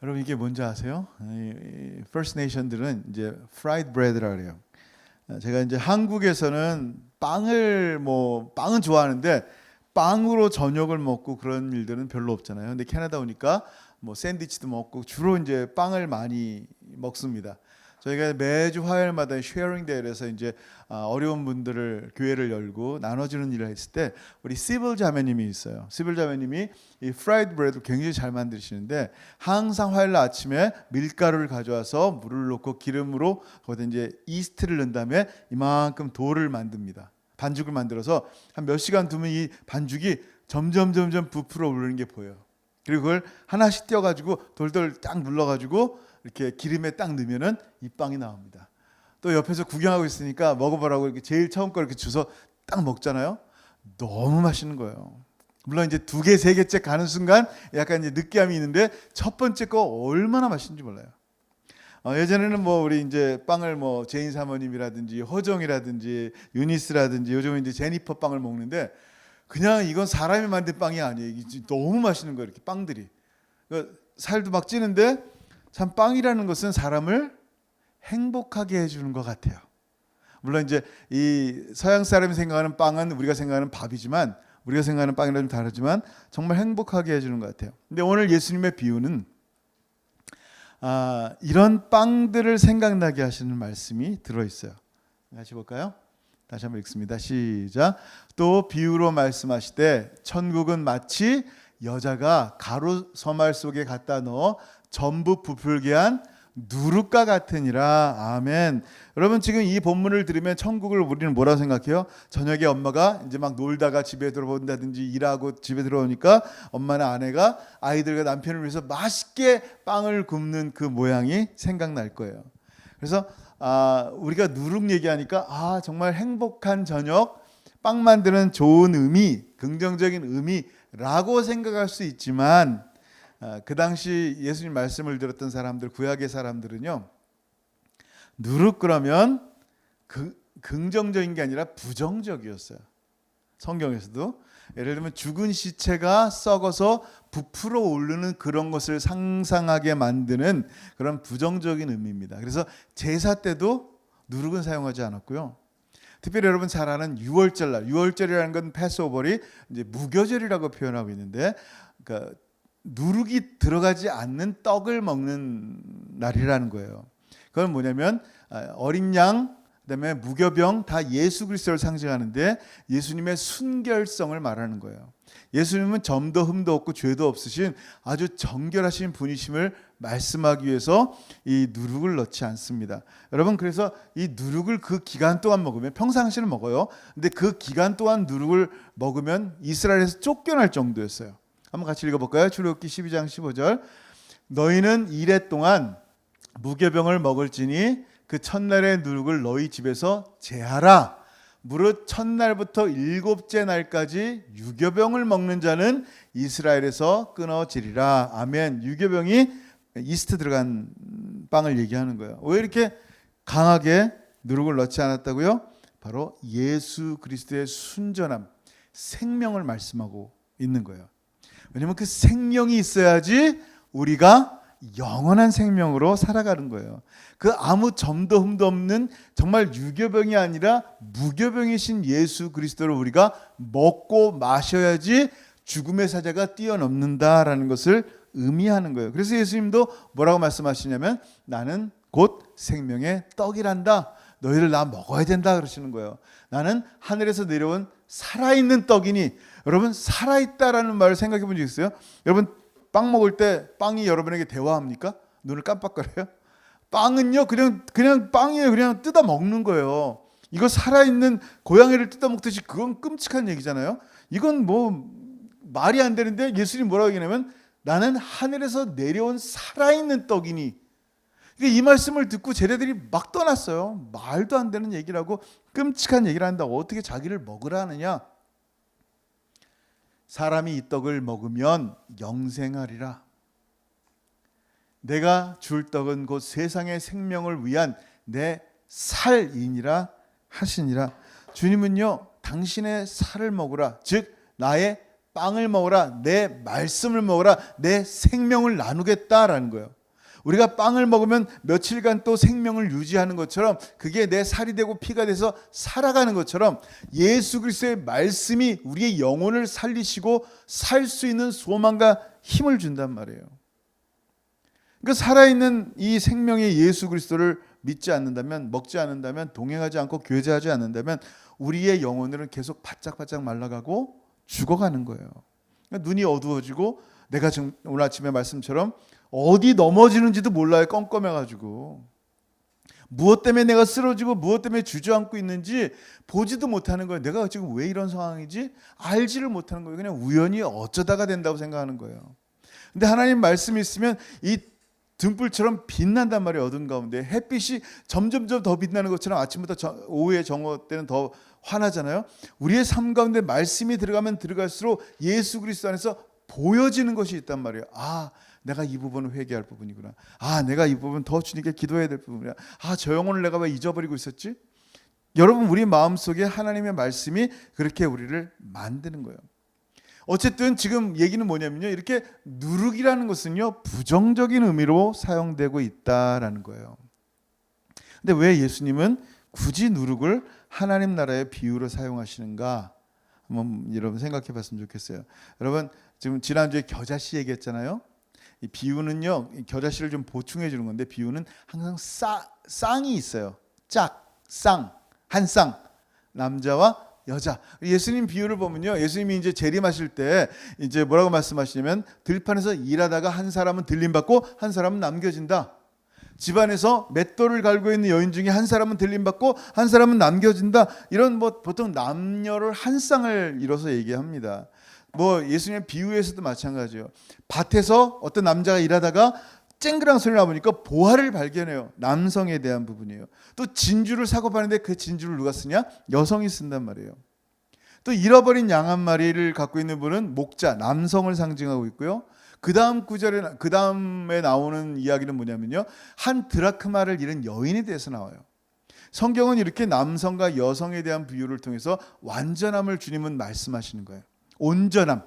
여러분 이게 뭔지 아세요? First Nation들은 이제 fried bread라 그래요. 제가 이제 한국에서는 빵은 좋아하는데 빵으로 저녁을 먹고 그런 일들은 별로 없잖아요. 근데 캐나다 오니까 뭐 샌드위치도 먹고 주로 이제 빵을 많이 먹습니다. 저희가 매주 화요일마다 쉐어링 데이에서 이제 어려운 분들을 교회를 열고 나눠주는 일을 했을 때 우리 시블 자매님이 있어요. 시블 자매님이 이 프라이드 브레드 굉장히 잘 만드시는데 항상 화요일 아침에 밀가루를 가져와서 물을 넣고 기름으로 거기다 이제 이스트를 넣은 다음에 이만큼 돌을 만듭니다. 반죽을 만들어서 한 몇 시간 두면 이 반죽이 점점 부풀어 오르는 게 보여요. 그리고 그걸 하나씩 띄어가지고 돌돌 딱 눌러가지고 이렇게 기름에 딱 넣으면은 이 빵이 나옵니다. 또 옆에서 구경하고 있으니까 먹어보라고 이렇게 제일 처음 거 이렇게 주서 딱 먹잖아요. 너무 맛있는 거예요. 물론 이제 2개, 3개째 가는 순간 약간 이제 느끼함이 있는데 첫 번째 거 얼마나 맛있는지 몰라요. 예전에는 뭐 우리 이제 빵을 뭐 제인 사모님이라든지 허정이라든지 유니스라든지 요즘은 이제 제니퍼 빵을 먹는데 그냥 이건 사람이 만든 빵이 아니에요. 이게 너무 맛있는 거예요. 이렇게 빵들이. 살도 막 찌는데 참 빵이라는 것은 사람을 행복하게 해주는 것 같아요. 물론 이제 이 서양 사람이 생각하는 빵은 우리가 생각하는 밥이지만 우리가 생각하는 빵이랑 좀 다르지만 정말 행복하게 해주는 것 같아요. 근데 오늘 예수님의 비유는 이런 빵들을 생각나게 하시는 말씀이 들어있어요. 같이 볼까요? 다시 한번 읽습니다. 시작. 또 비유로 말씀하시되 천국은 마치 여자가 가루 서말 속에 갖다 넣어 전부 부풀게 한 누룩과 같으니라. 아멘. 여러분 지금 이 본문을 들으면 천국을 우리는 뭐라고 생각해요? 저녁에 엄마가 이제 막 놀다가 집에 들어온다든지 일하고 집에 들어오니까 엄마나 아내가 아이들과 남편을 위해서 맛있게 빵을 굽는 그 모양이 생각날 거예요. 그래서 우리가 누룩 얘기하니까 정말 행복한 저녁, 빵 만드는 좋은 의미, 긍정적인 의미라고 생각할 수 있지만 그 당시 예수님 말씀을 들었던 사람들, 구약의 사람들은요, 누룩 그러면 긍정적인 게 아니라 부정적이었어요. 성경에서도 예를 들면 죽은 시체가 썩어서 부풀어 오르는 그런 것을 상상하게 만드는 그런 부정적인 의미입니다. 그래서 제사 때도 누룩은 사용하지 않았고요. 특별히 여러분 잘 아는 6월절날, 6월절이라는 건 패스오버리 이제 무교절이라고 표현하고 있는데, 그러니까 누룩이 들어가지 않는 떡을 먹는 날이라는 거예요. 그건 뭐냐면 어린 양, 그다음에 무교병 다 예수 그리스도를 상징하는데 예수님의 순결성을 말하는 거예요. 예수님은 점도 흠도 없고 죄도 없으신 아주 정결하신 분이심을 말씀하기 위해서 이 누룩을 넣지 않습니다. 여러분 그래서 이 누룩을 그 기간 동안 먹으면 평상시는 먹어요. 근데 그 기간 동안 누룩을 먹으면 이스라엘에서 쫓겨날 정도였어요. 한번 같이 읽어볼까요? 출애굽기 12장 15절. 너희는 이레 동안 무교병을 먹을지니 그 첫날의 누룩을 너희 집에서 제하라. 무릇 첫날부터 7째 날까지 유교병을 먹는 자는 이스라엘에서 끊어지리라. 아멘. 유교병이 이스트 들어간 빵을 얘기하는 거예요. 왜 이렇게 강하게 누룩을 넣지 않았다고요? 바로 예수 그리스도의 순전함, 생명을 말씀하고 있는 거예요. 왜냐하면 그 생명이 있어야지 우리가 영원한 생명으로 살아가는 거예요. 그 아무 점도 흠도 없는 정말 유교병이 아니라 무교병이신 예수 그리스도를 우리가 먹고 마셔야지 죽음의 사자가 뛰어넘는다라는 것을 의미하는 거예요. 그래서 예수님도 뭐라고 말씀하시냐면 나는 곧 생명의 떡이란다. 너희를 나 먹어야 된다 그러시는 거예요. 나는 하늘에서 내려온 살아있는 떡이니. 여러분 살아있다라는 말을 생각해 본 적 있어요? 여러분 빵 먹을 때 빵이 여러분에게 대화합니까? 눈을 깜빡거려요? 빵은요 그냥 빵이에요. 그냥 뜯어 먹는 거예요. 이거 살아있는 고양이를 뜯어 먹듯이 그건 끔찍한 얘기잖아요. 이건 뭐 말이 안 되는데 예수님 뭐라고 얘기하냐면 나는 하늘에서 내려온 살아있는 떡이니. 이 말씀을 듣고 쟤네들이 막 떠났어요. 말도 안 되는 얘기를 하고 끔찍한 얘기를 한다고 어떻게 자기를 먹으라 하느냐. 사람이 이 떡을 먹으면 영생하리라. 내가 줄 떡은 곧 세상의 생명을 위한 내 살이니라 하시니라. 주님은요 당신의 살을 먹으라, 즉 나의 빵을 먹어라, 내 말씀을 먹어라, 내 생명을 나누겠다라는 거예요. 우리가 빵을 먹으면 며칠간 또 생명을 유지하는 것처럼, 그게 내 살이 되고 피가 돼서 살아가는 것처럼, 예수 그리스도의 말씀이 우리의 영혼을 살리시고 살 수 있는 소망과 힘을 준단 말이에요. 그러니까 살아있는 이 생명의 예수 그리스도를 믿지 않는다면, 먹지 않는다면, 동행하지 않고 교제하지 않는다면 우리의 영혼들은 계속 바짝바짝 말라가고 죽어가는 거예요. 그러니까 눈이 어두워지고, 내가 지금 오늘 아침에 말씀처럼 어디 넘어지는지도 몰라요. 껌껌해가지고. 무엇 때문에 내가 쓰러지고 무엇 때문에 주저앉고 있는지 보지도 못하는 거예요. 내가 지금 왜 이런 상황이지? 알지를 못하는 거예요. 그냥 우연히 어쩌다가 된다고 생각하는 거예요. 근데 하나님 말씀이 있으면 이 등불처럼 빛난단 말이에요. 어둠 가운데 햇빛이 점점점 더 빛나는 것처럼, 아침부터 오후에 정오 때는 더 환하잖아요. 우리의 삶 가운데 말씀이 들어가면 들어갈수록 예수 그리스도 안에서 보여지는 것이 있단 말이에요. 아, 내가 이 부분을 회개할 부분이구나. 아, 내가 이 부분 더 주님께 기도해야 될 부분이야. 아, 저 영혼을 내가 왜 잊어버리고 있었지? 여러분, 우리 마음속에 하나님의 말씀이 그렇게 우리를 만드는 거예요. 어쨌든 지금 얘기는 뭐냐면요, 이렇게 누룩이라는 것은요 부정적인 의미로 사용되고 있다라는 거예요. 근데 왜 예수님은 굳이 누룩을 하나님 나라의 비유로 사용하시는가? 한번 여러분 생각해 봤으면 좋겠어요. 여러분, 지금 지난주에 겨자씨 얘기했잖아요. 이 비유는요, 겨자씨를 좀 보충해 주는 건데, 비유는 항상 쌍이 있어요. 쌍, 한 쌍, 남자와 여자. 예수님 비유를 보면요, 예수님이 이제 재림하실 때 이제 뭐라고 말씀하시냐면, 들판에서 일하다가 한 사람은 들림받고 한 사람은 남겨진다. 집안에서 맷돌을 갈고 있는 여인 중에 한 사람은 들림받고 한 사람은 남겨진다. 이런 보통 남녀를 한 쌍을 이뤄서 얘기합니다. 예수님의 비유에서도 마찬가지예요. 밭에서 어떤 남자가 일하다가 쨍그랑 소리 나보니까 보화를 발견해요. 남성에 대한 부분이에요. 또 진주를 사고 파는데 그 진주를 누가 쓰냐? 여성이 쓴단 말이에요. 또 잃어버린 양 한 마리를 갖고 있는 분은 목자, 남성을 상징하고 있고요. 그 다음에 나오는 이야기는 뭐냐면요, 한 드라크마를 잃은 여인에 대해서 나와요. 성경은 이렇게 남성과 여성에 대한 비유를 통해서 완전함을 주님은 말씀하시는 거예요. 온전함.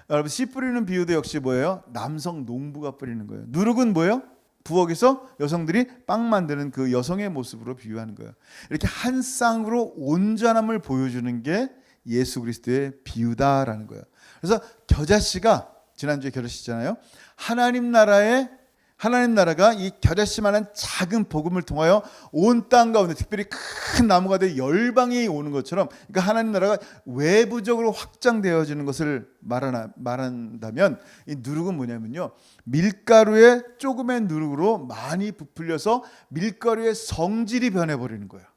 여러분, 씨 뿌리는 비유도 역시 뭐예요? 남성 농부가 뿌리는 거예요. 누룩은 뭐예요? 부엌에서 여성들이 빵 만드는 그 여성의 모습으로 비유하는 거예요. 이렇게 한 쌍으로 온전함을 보여주는 게 예수 그리스도의 비유다라는 거예요. 그래서 겨자씨가, 지난주에 겨자씨잖아요. 하나님 나라가 이 겨자씨만한 작은 복음을 통하여 온 땅 가운데, 특별히 큰 나무가 돼 열방이 오는 것처럼, 그러니까 하나님 나라가 외부적으로 확장되어지는 것을 말한다면, 이 누룩은 뭐냐면요, 밀가루에 조금의 누룩으로 많이 부풀려서 밀가루의 성질이 변해버리는 거예요.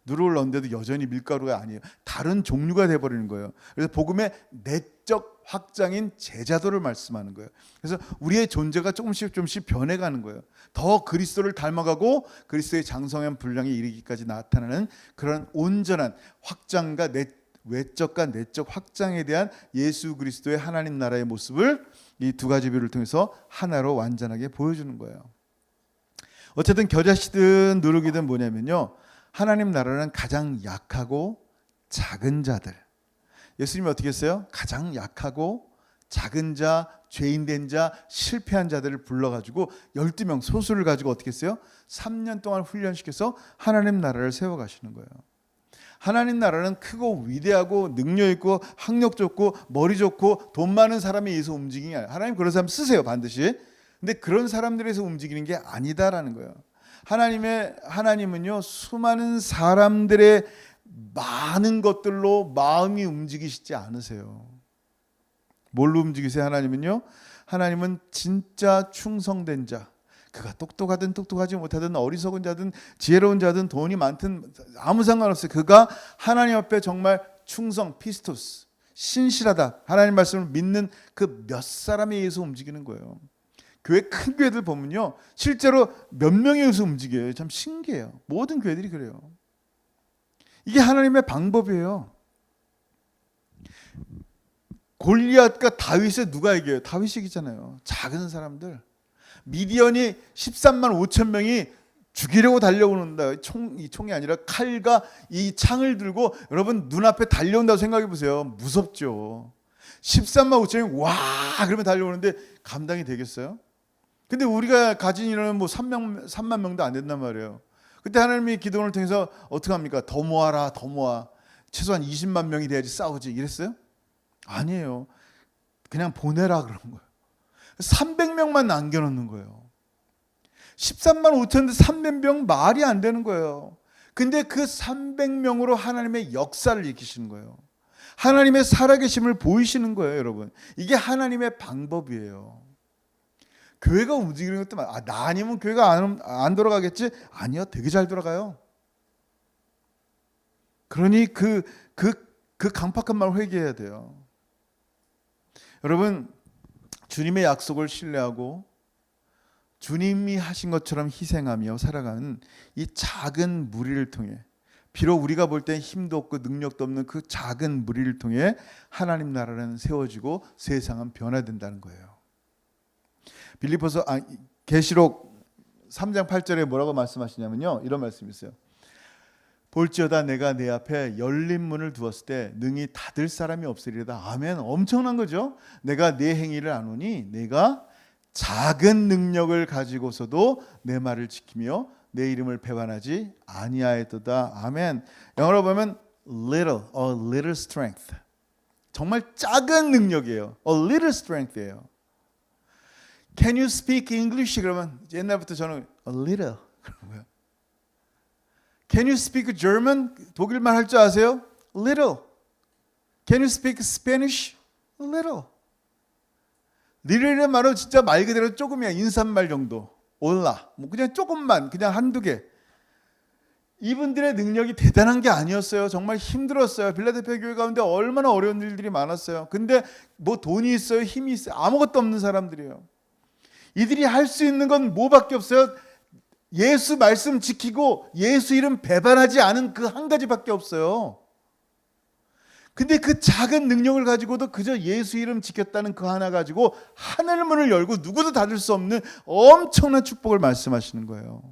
누룩을 넣는데도 여전히 밀가루가 아니에요. 다른 종류가 돼버리는 거예요. 그래서 복음의 내적 확장인 제자도를 말씀하는 거예요. 그래서 우리의 존재가 조금씩 변해가는 거예요. 더 그리스도를 닮아가고 그리스도의 장성한 분량에 이르기까지 나타나는 그런 온전한 확장과 외적과 내적 확장에 대한 예수 그리스도의 하나님 나라의 모습을 이 두 가지 비유를 통해서 하나로 완전하게 보여주는 거예요. 어쨌든 겨자씨든 누룩이든 뭐냐면요, 하나님 나라는 가장 약하고 작은 자들, 예수님이 어떻게 했어요? 가장 약하고 작은 자, 죄인된 자, 실패한 자들을 불러가지고 12명 소수를 가지고 어떻게 했어요? 3년 동안 훈련시켜서 하나님 나라를 세워가시는 거예요. 하나님 나라는 크고 위대하고 능력 있고 학력 좋고 머리 좋고 돈 많은 사람에 의해서 움직이는 게 아니에요. 하나님 그런 사람 쓰세요, 반드시. 근데 그런 사람들에서 움직이는 게 아니다라는 거예요. 하나님은요, 수많은 사람들의 많은 것들로 마음이 움직이시지 않으세요. 뭘로 움직이세요? 하나님은 진짜 충성된 자, 그가 똑똑하든 똑똑하지 못하든 어리석은 자든 지혜로운 자든 돈이 많든 아무 상관없어요. 그가 하나님 앞에 정말 충성, 피스토스, 신실하다, 하나님 말씀을 믿는 그 몇 사람에 의해서 움직이는 거예요. 큰 교회들 보면요, 실제로 몇 명에 의해서 움직여요. 참 신기해요. 모든 교회들이 그래요. 이게 하나님의 방법이에요. 골리앗과 다윗을 누가 이겨요? 다윗이 이기잖아요. 작은 사람들. 미디언이 13만 5천 명이 죽이려고 달려오는다. 이 총이 아니라 칼과 이 창을 들고 여러분 눈앞에 달려온다고 생각해 보세요. 무섭죠. 13만 5천이 와 그러면 달려오는데 감당이 되겠어요? 근데 우리가 가진 인원은 뭐 3만 명도 안 된단 말이에요. 그때 하나님이 기도원을 통해서 어떻게 합니까? 더 모아라, 더 모아. 최소한 20만 명이 돼야지 싸우지. 이랬어요? 아니에요. 그냥 보내라 그런 거예요. 300명만 남겨놓는 거예요. 13만 5천인데 300명 말이 안 되는 거예요. 근데 그 300명으로 하나님의 역사를 일으키시는 거예요. 하나님의 살아계심을 보이시는 거예요, 여러분. 이게 하나님의 방법이에요. 교회가 움직이는 것도 나 아니면 교회가 안 돌아가겠지? 아니요, 되게 잘 돌아가요. 그러니 그 강팍한 말 회개해야 돼요. 여러분, 주님의 약속을 신뢰하고 주님이 하신 것처럼 희생하며 살아가는 이 작은 무리를 통해, 비록 우리가 볼 때 힘도 없고 능력도 없는 그 작은 무리를 통해 하나님 나라는 세워지고 세상은 변화된다는 거예요. 계시록 3장 8절에 뭐라고 말씀하시냐면요, 이런 말씀이 있어요. 볼지어다 내가 내 앞에 열린 문을 두었을 때 능히 닫을 사람이 없으리로다. 아멘. 엄청난 거죠. 내가 네 행위를 아노니 내가 작은 능력을 가지고서도 내 말을 지키며 내 이름을 배반하지 아니하였도다. 아멘. 영어로 보면 little, a little strength. 정말 작은 능력이에요. a little strength예요. Can you speak English? 그러면 옛날부터 저는 a little 그런 거예요. Can you speak German? 독일말 할 줄 아세요? Little. Can you speak Spanish? Little. little의 말은 진짜 말 그대로 조금이야. 인사말 정도. 올라. 뭐 그냥 조금만, 그냥 한두 개. 이분들의 능력이 대단한 게 아니었어요. 정말 힘들었어요. 빌라델피아 교회 가운데 얼마나 어려운 일들이 많았어요. 근데 뭐 돈이 있어요, 힘이 있어요. 아무것도 없는 사람들이에요. 이들이 할 수 있는 건 뭐밖에 없어요? 예수 말씀 지키고 예수 이름 배반하지 않은 그 한 가지밖에 없어요. 근데 그 작은 능력을 가지고도 그저 예수 이름 지켰다는 그 하나 가지고 하늘 문을 열고 누구도 닫을 수 없는 엄청난 축복을 말씀하시는 거예요.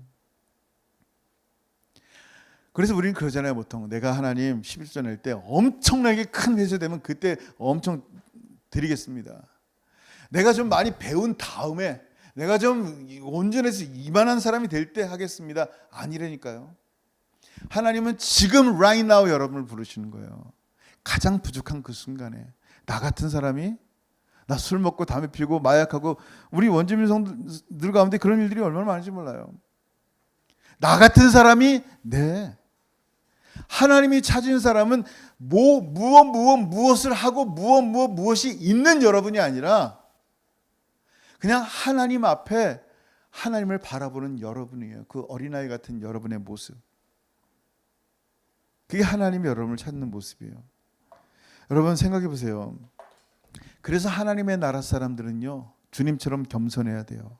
그래서 우리는 그러잖아요. 보통 내가 하나님 11조 낼 때 엄청나게 큰 회사 되면 그때 엄청 드리겠습니다. 내가 좀 많이 배운 다음에 내가 좀 온전해서 이만한 사람이 될 때 하겠습니다. 아니라니까요. 하나님은 지금 right now 여러분을 부르시는 거예요. 가장 부족한 그 순간에 나 같은 사람이, 나 술 먹고 담배 피우고 마약하고, 우리 원주민 성도들 가운데 그런 일들이 얼마나 많은지 몰라요. 나 같은 사람이 하나님이 찾은 사람은 무엇을 하고 무엇이 있는 여러분이 아니라 그냥 하나님 앞에 하나님을 바라보는 여러분이에요. 그 어린아이 같은 여러분의 모습. 그게 하나님이 여러분을 찾는 모습이에요. 여러분 생각해 보세요. 그래서 하나님의 나라 사람들은요, 주님처럼 겸손해야 돼요.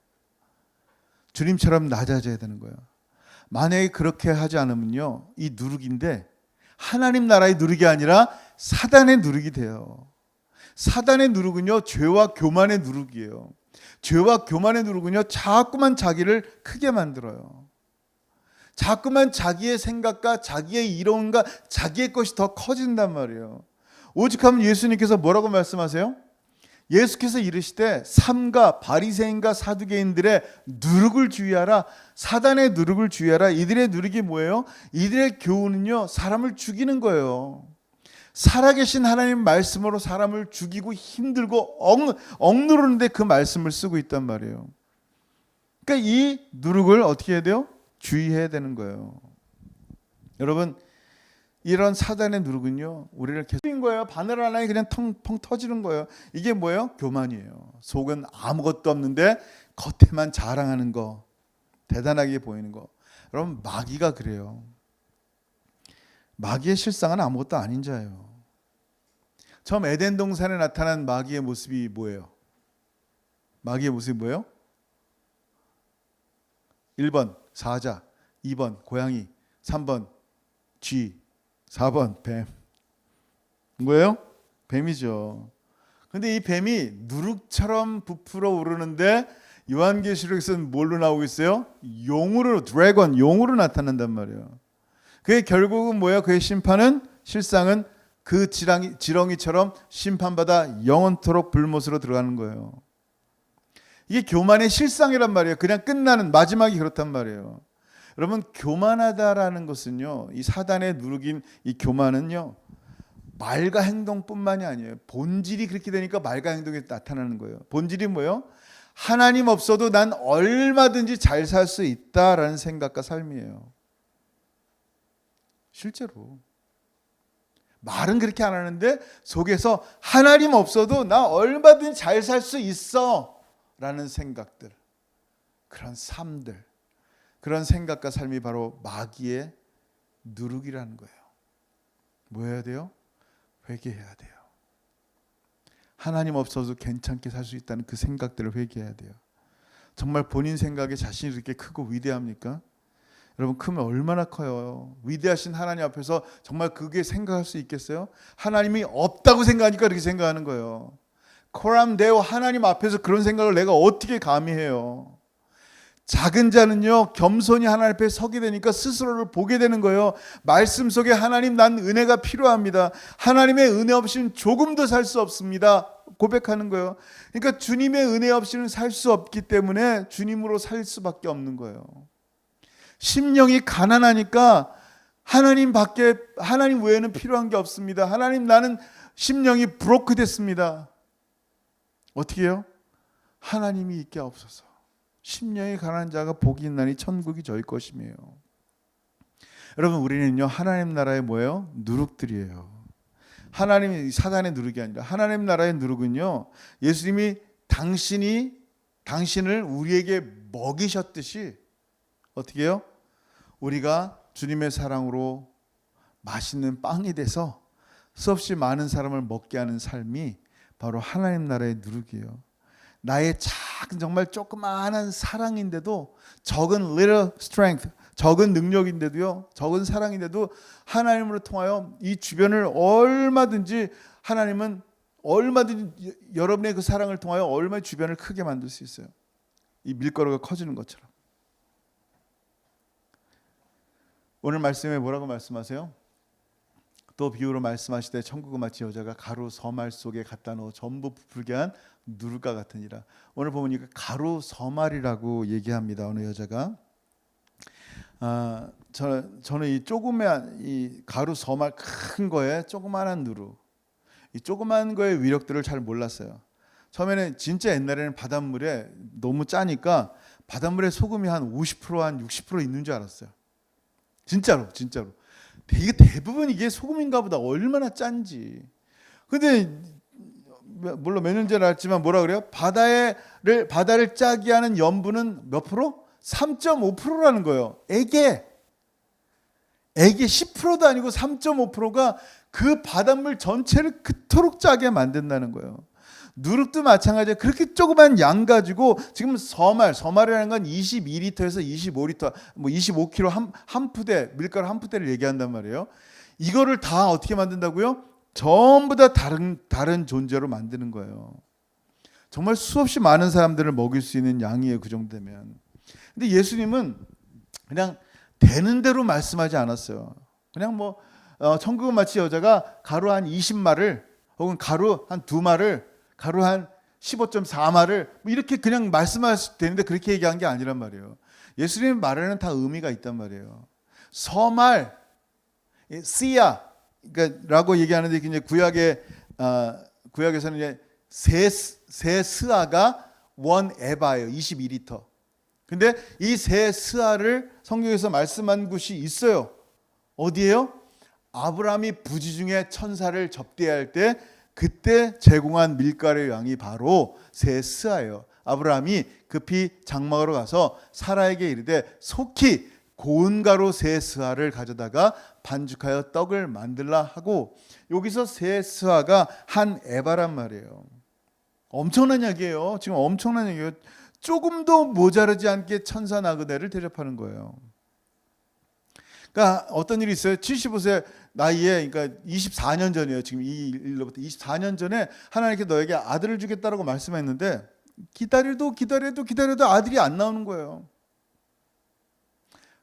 주님처럼 낮아져야 되는 거예요. 만약에 그렇게 하지 않으면요, 이 누룩인데 하나님 나라의 누룩이 아니라 사단의 누룩이 돼요. 사단의 누룩은요, 죄와 교만의 누룩이에요. 죄와 교만의 누룩은요, 자꾸만 자기를 크게 만들어요. 자꾸만 자기의 생각과 자기의 이론과 자기의 것이 더 커진단 말이에요. 오직하면 예수님께서 뭐라고 말씀하세요? 예수께서 이르시되 삼가 바리새인과 사두개인들의 누룩을 주의하라. 사단의 누룩을 주의하라. 이들의 누룩이 뭐예요? 이들의 교훈은요, 사람을 죽이는 거예요. 살아계신 하나님 말씀으로 사람을 죽이고 힘들고 억누르는데 그 말씀을 쓰고 있단 말이에요. 그러니까 이 누룩을 어떻게 해야 돼요? 주의해야 되는 거예요. 여러분, 이런 사단의 누룩은요, 우리를 계속인 거예요. 바늘 하나에 그냥 텅 터지는 거예요. 이게 뭐예요? 교만이에요. 속은 아무것도 없는데 겉에만 자랑하는 거, 대단하게 보이는 거. 여러분, 마귀가 그래요. 마귀의 실상은 아무것도 아닌 자예요. 처음 에덴 동산에 나타난 마귀의 모습이 뭐예요? 마귀의 모습이 뭐예요? 1번 사자, 2번 고양이, 3번 쥐, 4번 뱀. 뭐예요? 뱀이죠. 근데 이 뱀이 누룩처럼 부풀어 오르는데 요한계시록에서는 뭘로 나오고 있어요? 용으로, 드래곤, 용으로 나타난단 말이에요. 그게 결국은 뭐예요? 그의 심판은 실상은 그 지렁이처럼 심판받아 영원토록 불못으로 들어가는 거예요. 이게 교만의 실상이란 말이에요. 그냥 끝나는 마지막이 그렇단 말이에요. 여러분, 교만하다라는 것은요, 이 사단의 누룩인 이 교만은요, 말과 행동뿐만이 아니에요. 본질이 그렇게 되니까 말과 행동이 나타나는 거예요. 본질이 뭐예요? 하나님 없어도 난 얼마든지 잘 살 수 있다라는 생각과 삶이에요. 실제로 말은 그렇게 안 하는데 속에서 하나님 없어도 나 얼마든지 잘 살 수 있어 라는 생각들, 그런 삶들, 그런 생각과 삶이 바로 마귀의 누룩이라는 거예요. 뭐 해야 돼요? 회개해야 돼요. 하나님 없어도 괜찮게 살 수 있다는 그 생각들을 회개해야 돼요. 정말 본인 생각에 자신이 그렇게 크고 위대합니까? 여러분, 크면 얼마나 커요. 위대하신 하나님 앞에서 정말 그게 생각할 수 있겠어요? 하나님이 없다고 생각하니까 그렇게 생각하는 거예요. 코람 데오, 하나님 앞에서 그런 생각을 내가 어떻게 감히 해요? 작은 자는요, 겸손히 하나님 앞에 서게 되니까 스스로를 보게 되는 거예요. 말씀 속에 하나님, 난 은혜가 필요합니다. 하나님의 은혜 없이는 조금도 살 수 없습니다. 고백하는 거예요. 그러니까 주님의 은혜 없이는 살 수 없기 때문에 주님으로 살 수밖에 없는 거예요. 심령이 가난하니까 하나님 외에는 필요한 게 없습니다. 하나님, 나는 심령이 브로크 됐습니다. 어떻게 해요? 하나님이 있게 없어서. 심령이 가난한 자가 복이 있나니 천국이 저희 것이며요. 여러분, 우리는요, 하나님 나라의 뭐예요? 누룩들이에요. 하나님이 사단의 누룩이 아니라 하나님 나라의 누룩은요, 예수님이 당신을 우리에게 먹이셨듯이 어떻게 해요? 우리가 주님의 사랑으로 맛있는 빵이 돼서 수없이 많은 사람을 먹게 하는 삶이 바로 하나님 나라의 누룩이에요. 나의 작은, 정말 조그마한 사랑인데도, 적은 little strength, 적은 능력인데도요, 적은 사랑인데도 하나님으로 통하여 이 주변을 하나님은 얼마든지 여러분의 그 사랑을 통하여 얼마나 주변을 크게 만들 수 있어요. 이 밀가루가 커지는 것처럼. 오늘 말씀에 뭐라고 말씀하세요? 또 비유로 말씀하시되 천국은 마치 여자가 가루 서말 속에 갖다 넣어 전부 부풀게 한 누룩과 같으니라. 오늘 보니까 가루 서말이라고 얘기합니다. 어느 여자가. 저는 이 조그만 이 가루 서말 큰 거에 조그만한 누룩, 이 조그만 거의 위력들을 잘 몰랐어요. 처음에는 진짜 옛날에는 바닷물에 너무 짜니까 바닷물에 소금이 한 50%, 한 60% 있는 줄 알았어요. 진짜로. 되게 대부분 이게 소금인가 보다. 얼마나 짠지. 근데 물론 몇 년 전에 알았지만 뭐라 그래요? 바다를 짜게 하는 염분은 몇 프로? 3.5%라는 거예요. 액에 10%도 아니고 3.5%가 그 바닷물 전체를 그토록 짜게 만든다는 거예요. 누룩도 마찬가지예요. 그렇게 조그만 양 가지고 지금 서말이라는 건 22리터에서 25리터, 뭐 25kg 한 푸대, 밀가루 한 푸대를 얘기한단 말이에요. 이거를 다 어떻게 만든다고요? 전부 다 다른 존재로 만드는 거예요. 정말 수없이 많은 사람들을 먹일 수 있는 양이에요. 그 정도 되면. 근데 예수님은 그냥 되는 대로 말씀하지 않았어요. 그냥 천국은 마치 여자가 가루 한 20마를 혹은 가루 한 2마를 가루 한 15.4마를 이렇게 그냥 말씀할 수 되는데 그렇게 얘기한 게 아니란 말이에요. 예수님 말에는 다 의미가 있단 말이에요. 서말, 씨야 라고 얘기하는데 이제 구약에서는 이제 세 스아가 원 에바예요. 22리터. 근데 이 세 스아를 성경에서 말씀한 곳이 있어요. 어디예요? 아브라함이 부지 중에 천사를 접대할 때 그때 제공한 밀가루의 양이 바로 세 스아예요. 아브라함이 급히 장막으로 가서 사라에게 이르되 속히 고운 가루 세 스아를 가져다가 반죽하여 떡을 만들라 하고, 여기서 세 스아가 한 에바란 말이에요. 엄청난 얘기예요. 지금 엄청난 얘기예요. 조금도 모자르지 않게 천사 나그네를 대접하는 거예요. 그러니까 어떤 일이 있어요. 75세 나이에, 그러니까 24년 전이에요. 지금 이 일로부터 24년 전에 하나님께 너에게 아들을 주겠다라고 말씀했는데 기다려도 아들이 안 나오는 거예요.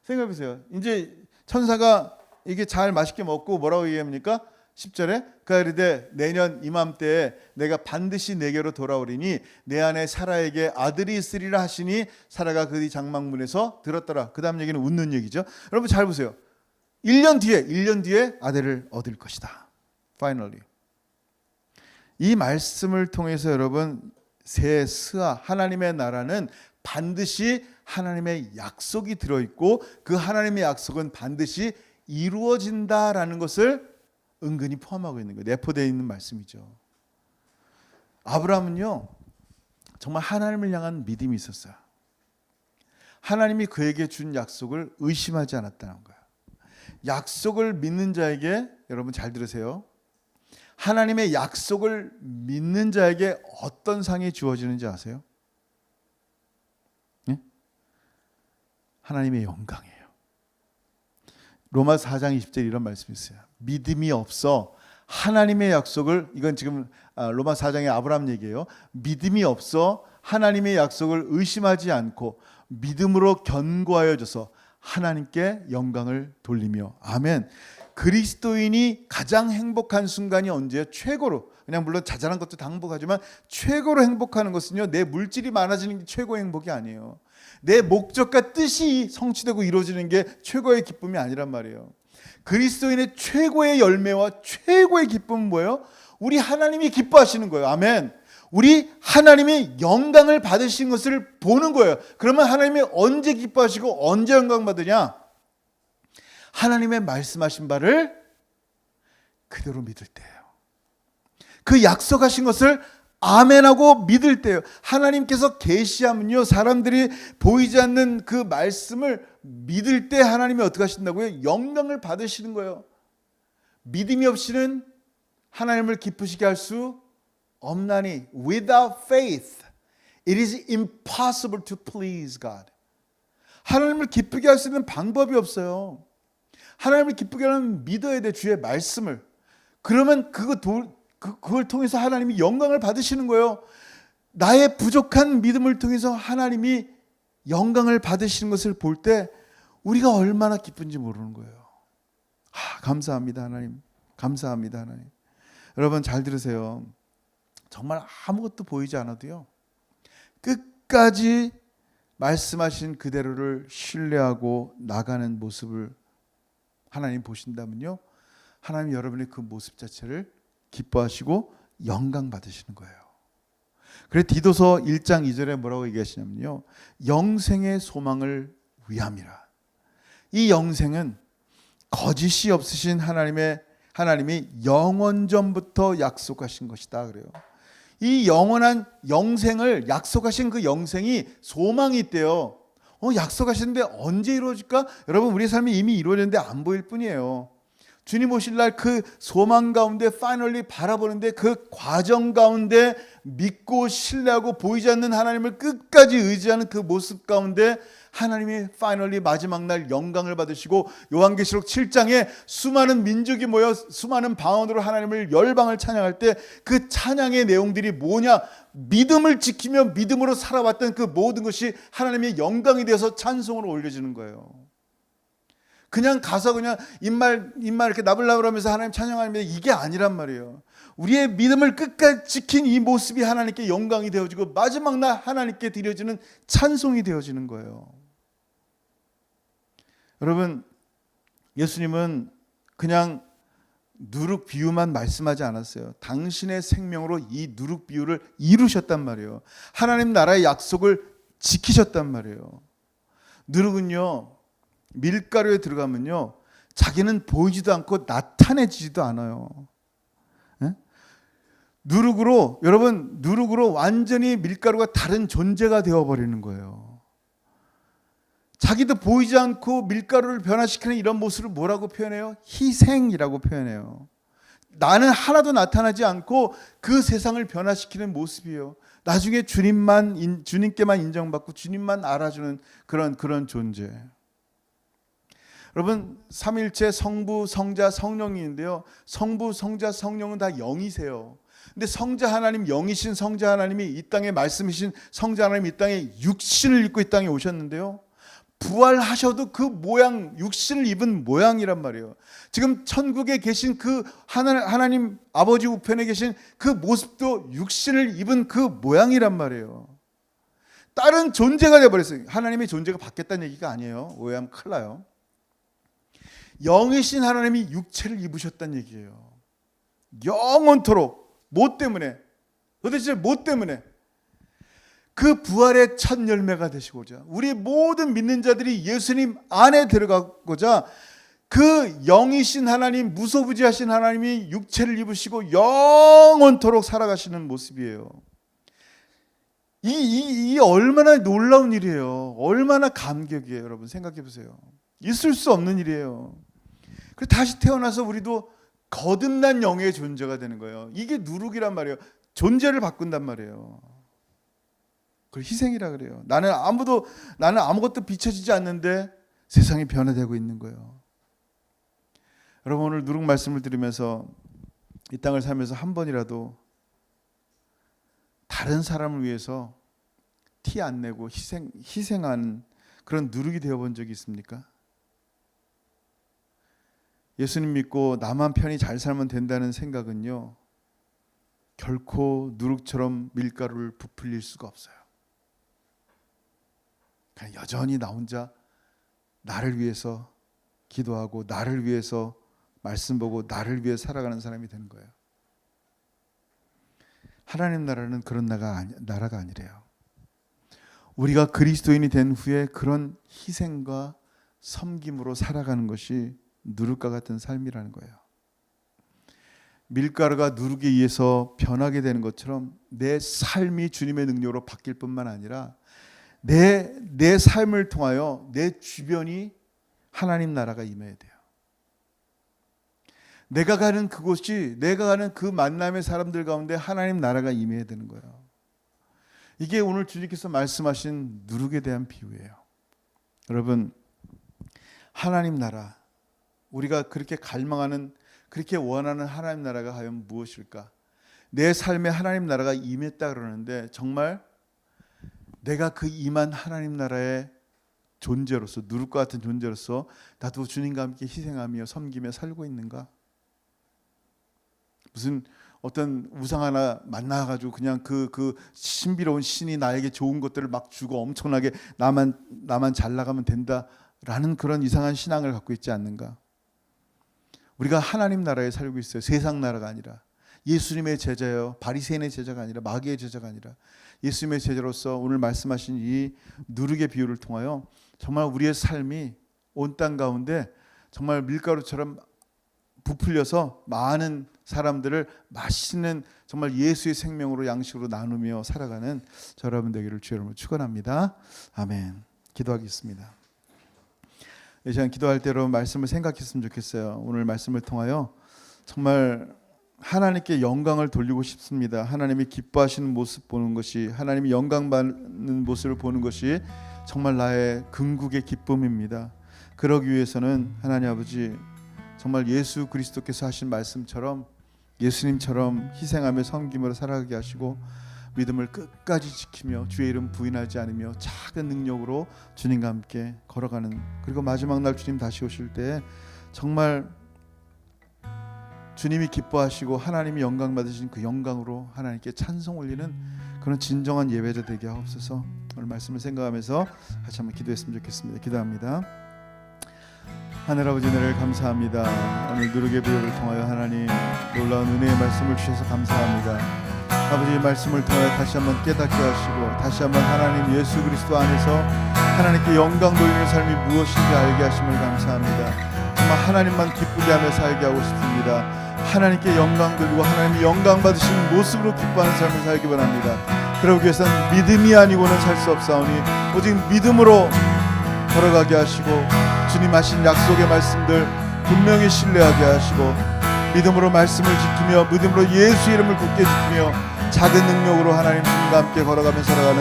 생각해 보세요. 이제 천사가 이게 잘 맛있게 먹고 뭐라고 얘기합니까? 10절에 그가 이르되 내년 이맘때에 내가 반드시 내게로 돌아오리니 내 안에 사라에게 아들이 있으리라 하시니 사라가 그의 장막문에서 들었더라. 그 다음 얘기는 웃는 얘기죠. 여러분 잘 보세요. 1년 뒤에 아들을 얻을 것이다. Finally. 이 말씀을 통해서 여러분 새 스아 하나님의 나라는 반드시 하나님의 약속이 들어있고 그 하나님의 약속은 반드시 이루어진다라는 것을 은근히 포함하고 있는 거예요. 내포되어 있는 말씀이죠. 아브라함은요 정말 하나님을 향한 믿음이 있었어요. 하나님이 그에게 준 약속을 의심하지 않았다는 거예요. 약속을 믿는 자에게 여러분 잘 들으세요. 하나님의 약속을 믿는 자에게 어떤 상이 주어지는지 아세요? 네? 하나님의 영광이에요. 로마서 4장 20절 이런 말씀이 있어요. 믿음이 없어 하나님의 약속을, 이건 지금 로마서 4장의 아브라함 얘기예요. 믿음이 없어 하나님의 약속을 의심하지 않고 믿음으로 견고하여져서 하나님께 영광을 돌리며. 아멘. 그리스도인이 가장 행복한 순간이 언제예요? 최고로, 그냥 물론 자잘한 것도 다 행복하지만 최고로 행복하는 것은요 내 물질이 많아지는 게 최고의 행복이 아니에요. 내 목적과 뜻이 성취되고 이루어지는 게 최고의 기쁨이 아니란 말이에요. 그리스도인의 최고의 열매와 최고의 기쁨은 뭐예요? 우리 하나님이 기뻐하시는 거예요. 아멘. 우리 하나님이 영광을 받으신 것을 보는 거예요. 그러면 하나님이 언제 기뻐하시고 언제 영광 받으냐? 하나님의 말씀하신 바를 그대로 믿을 때예요. 그 약속하신 것을 아멘하고 믿을 때예요. 하나님께서 계시하면요 사람들이 보이지 않는 그 말씀을 믿을 때 하나님이 어떻게 하신다고요? 영광을 받으시는 거예요. 믿음이 없이는 하나님을 기쁘시게 할 수 없나니 without faith it is impossible to please God. 하나님을 기쁘게 할 수 있는 방법이 없어요. 하나님을 기쁘게 하려면 믿어야 돼, 주의 말씀을. 그러면 그걸 통해서 하나님이 영광을 받으시는 거예요. 나의 부족한 믿음을 통해서 하나님이 영광을 받으시는 것을 볼 때 우리가 얼마나 기쁜지 모르는 거예요. 감사합니다 하나님. 감사합니다 하나님. 여러분 잘 들으세요. 정말 아무것도 보이지 않아도요 끝까지 말씀하신 그대로를 신뢰하고 나가는 모습을 하나님 보신다면요 하나님 여러분의 그 모습 자체를 기뻐하시고 영광 받으시는 거예요. 그래서 디도서 1장 2절에 뭐라고 얘기하시냐면요 영생의 소망을 위함이라. 이 영생은 거짓이 없으신 하나님이 영원전부터 약속하신 것이다 그래요. 이 영원한 영생을 약속하신 그 영생이 소망이 있대요. 약속하시는데 언제 이루어질까? 여러분 우리 삶이 이미 이루어졌는데 안 보일 뿐이에요. 주님 오실 날 그 소망 가운데 파이널리 바라보는데 그 과정 가운데 믿고 신뢰하고 보이지 않는 하나님을 끝까지 의지하는 그 모습 가운데 하나님이 파이널리 마지막 날 영광을 받으시고 요한계시록 7장에 수많은 민족이 모여 수많은 방언으로 하나님을 열방을 찬양할 때 그 찬양의 내용들이 뭐냐? 믿음을 지키며 믿음으로 살아왔던 그 모든 것이 하나님의 영광이 되어서 찬송으로 올려지는 거예요. 그냥 가서 그냥 입말 이렇게 나불나불하면서 하나님 찬양하면 이게 아니란 말이에요. 우리의 믿음을 끝까지 지킨 이 모습이 하나님께 영광이 되어지고 마지막 날 하나님께 드려지는 찬송이 되어지는 거예요. 여러분 예수님은 그냥 누룩 비유만 말씀하지 않았어요. 당신의 생명으로 이 누룩 비유를 이루셨단 말이에요. 하나님 나라의 약속을 지키셨단 말이에요. 누룩은요 밀가루에 들어가면요 자기는 보이지도 않고 나타내지도 않아요. 네? 누룩으로 완전히 밀가루가 다른 존재가 되어버리는 거예요. 자기도 보이지 않고 밀가루를 변화시키는 이런 모습을 뭐라고 표현해요? 희생이라고 표현해요. 나는 하나도 나타나지 않고 그 세상을 변화시키는 모습이에요. 나중에 주님께만 인정받고 주님만 알아주는 그런 존재. 여러분 삼일체 성부, 성자, 성령이 있는데요 성부, 성자, 성령은 다 영이세요. 근데 성자 하나님, 영이신 성자 하나님이 이 땅에 말씀이신 성자 하나님이 이 땅에 육신을 입고 이 땅에 오셨는데요, 부활하셔도 그 모양, 육신을 입은 모양이란 말이에요. 지금 천국에 계신 그 하나님 아버지 우편에 계신 그 모습도 육신을 입은 그 모양이란 말이에요. 다른 존재가 되어버렸어요. 하나님의 존재가 바뀌었다는 얘기가 아니에요. 오해하면 큰일 나요. 영이신 하나님이 육체를 입으셨다는 얘기예요. 영원토록. 뭐 때문에? 도대체 뭐 때문에? 그 부활의 첫 열매가 되시고자, 우리 모든 믿는 자들이 예수님 안에 들어가고자, 그 영이신 하나님, 무소부지하신 하나님이 육체를 입으시고 영원토록 살아가시는 모습이에요. 이 얼마나 놀라운 일이에요. 얼마나 감격이에요. 여러분 생각해 보세요. 있을 수 없는 일이에요. 그래서 다시 태어나서 우리도 거듭난 영의 존재가 되는 거예요. 이게 누룩이란 말이에요. 존재를 바꾼단 말이에요. 그걸 희생이라 그래요. 나는 아무것도 비춰지지 않는데 세상이 변화되고 있는 거예요. 여러분, 오늘 누룩 말씀을 들으면서 이 땅을 살면서 한 번이라도 다른 사람을 위해서 티 안 내고 희생한 그런 누룩이 되어본 적이 있습니까? 예수님 믿고 나만 편히 잘 살면 된다는 생각은요, 결코 누룩처럼 밀가루를 부풀릴 수가 없어요. 그냥 여전히 나 혼자 나를 위해서 기도하고 나를 위해서 말씀 보고 나를 위해 살아가는 사람이 되는 거예요. 하나님 나라는 그런 나라가 아니래요. 우리가 그리스도인이 된 후에 그런 희생과 섬김으로 살아가는 것이 누룩과 같은 삶이라는 거예요. 밀가루가 누룩에 의해서 변하게 되는 것처럼 내 삶이 주님의 능력으로 바뀔 뿐만 아니라 내 삶을 통하여 내 주변이 하나님 나라가 임해야 돼요. 내가 가는 그곳이, 내가 가는 그 만남의 사람들 가운데 하나님 나라가 임해야 되는 거예요. 이게 오늘 주님께서 말씀하신 누룩에 대한 비유예요. 여러분, 하나님 나라, 우리가 그렇게 갈망하는, 그렇게 원하는 하나님 나라가 과연 무엇일까? 내 삶에 하나님 나라가 임했다 그러는데, 정말 내가 그 임한 하나님 나라의 존재로서, 누룩과 같은 존재로서 나도 주님과 함께 희생하며 섬기며 살고 있는가? 무슨 어떤 우상 하나 만나가지고 그냥 그 신비로운 신이 나에게 좋은 것들을 막 주고 엄청나게 나만 잘 나가면 된다라는 그런 이상한 신앙을 갖고 있지 않는가? 우리가 하나님 나라에 살고 있어요. 세상 나라가 아니라. 예수님의 제자예요. 바리새인의 제자가 아니라, 마귀의 제자가 아니라 예수님의 제자로서 오늘 말씀하신 이 누룩의 비유를 통하여 정말 우리의 삶이 온 땅 가운데 정말 밀가루처럼 부풀려서 많은 사람들을 맛있는 정말 예수의 생명으로, 양식으로 나누며 살아가는 저 여러분 되기를 주의 이름으로 축원합니다. 아멘. 기도하겠습니다. 이 시간 기도할 때 여러분 말씀을 생각했으면 좋겠어요. 오늘 말씀을 통하여 정말 하나님께 영광을 돌리고 싶습니다. 하나님이 기뻐하시는 모습 보는 것이, 하나님이 영광 받는 모습을 보는 것이 정말 나의 궁극의 기쁨입니다. 그러기 위해서는 하나님 아버지, 정말 예수 그리스도께서 하신 말씀처럼 예수님처럼 희생하며 섬김으로 살아가게 하시고, 믿음을 끝까지 지키며 주의 이름 부인하지 않으며 작은 능력으로 주님과 함께 걸어가는, 그리고 마지막 날 주님 다시 오실 때 정말 주님이 기뻐하시고 하나님이 영광 받으신 그 영광으로 하나님께 찬송 올리는 그런 진정한 예배자 되게 하옵소서. 오늘 말씀을 생각하면서 같이 한번 기도했으면 좋겠습니다. 기도합니다. 하늘 아버지, 은혜를 감사합니다. 오늘 누룩의 비유를 통하여 하나님 놀라운 은혜의 말씀을 주셔서 감사합니다. 아버지, 말씀을 통하여 다시 한번 깨닫게 하시고 다시 한번 하나님 예수 그리스도 안에서 하나님께 영광 돌리는 삶이 무엇인지 알게 하심을 감사합니다. 정말 하나님만 기쁘게 하며 살게 하고 싶습니다. 하나님께 영광 돌리고 하나님이 영광 받으시는 모습으로 기뻐하는 삶을 살기 원합니다. 그러기 위해서는 믿음이 아니고는 살 수 없사오니 오직 믿음으로 걸어가게 하시고, 주님 하신 약속의 말씀들 분명히 신뢰하게 하시고, 믿음으로 말씀을 지키며 믿음으로 예수 이름을 굳게 지키며 작은 능력으로 하나님 주님과 함께 걸어가며 살아가는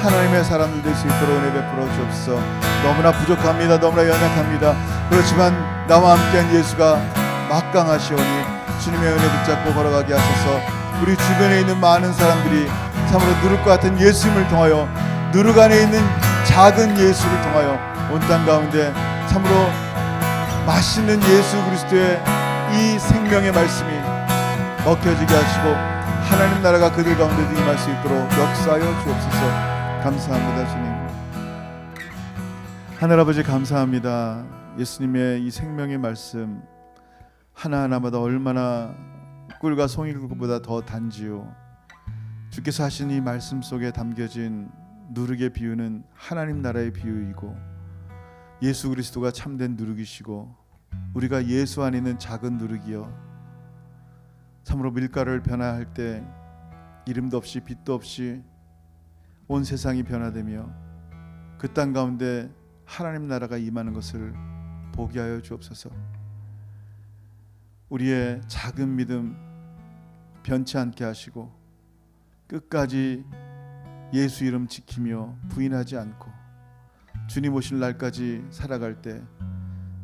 하나님의 사람들 될 수 있도록 은혜 베풀어 주옵소서. 너무나 부족합니다. 너무나 연약합니다. 그렇지만 나와 함께한 예수가 막강하시오니 주님의 은혜 붙잡고 걸어가게 하셔서 우리 주변에 있는 많은 사람들이 참으로 누룩과 같은 예수님을 통하여, 누룩 안에 있는 작은 예수를 통하여 온 땅 가운데 참으로 맛있는 예수 그리스도의 이 생명의 말씀이 먹혀지게 하시고 하나님 나라가 그들 가운데도 임할 수 있도록 역사하여 주옵소서. 감사합니다. 주님, 하늘아버지 감사합니다. 예수님의 이 생명의 말씀 하나하나마다 얼마나 꿀과 송이보다 더 단지요. 주께서 하신 이 말씀 속에 담겨진 누룩의 비유는 하나님 나라의 비유이고, 예수 그리스도가 참된 누룩이시고 우리가 예수 안에 있는 작은 누룩이요, 참으로 밀가루를 변화할 때 이름도 없이 빛도 없이 온 세상이 변화되며 그 땅 가운데 하나님 나라가 임하는 것을 보게 하여 주옵소서. 우리의 작은 믿음 변치 않게 하시고 끝까지 예수 이름 지키며 부인하지 않고 주님 오실 날까지 살아갈 때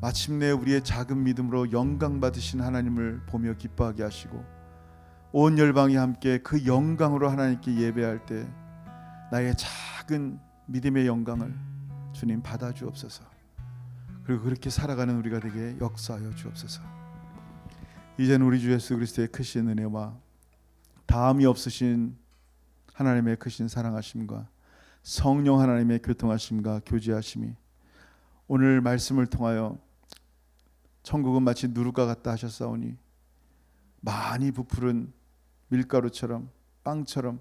마침내 우리의 작은 믿음으로 영광 받으신 하나님을 보며 기뻐하게 하시고 온 열방이 함께 그 영광으로 하나님께 예배할 때 나의 작은 믿음의 영광을 주님 받아 주옵소서. 그리고 그렇게 살아가는 우리가 되게 역사하여 주옵소서. 이제는 우리 주 예수 그리스도의 크신 은혜와 다함이 없으신 하나님의 크신 사랑하심과 성령 하나님의 교통하심과 교제하심이 오늘 말씀을 통하여 천국은 마치 누룩과 같다 하셨사오니 많이 부풀은 밀가루처럼 빵처럼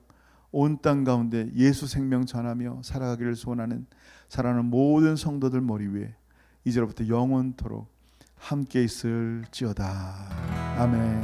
온 땅 가운데 예수 생명 전하며 살아가기를 소원하는 사랑하는 모든 성도들 머리 위에 이제로부터 영원토록 함께 있을지어다. 아멘.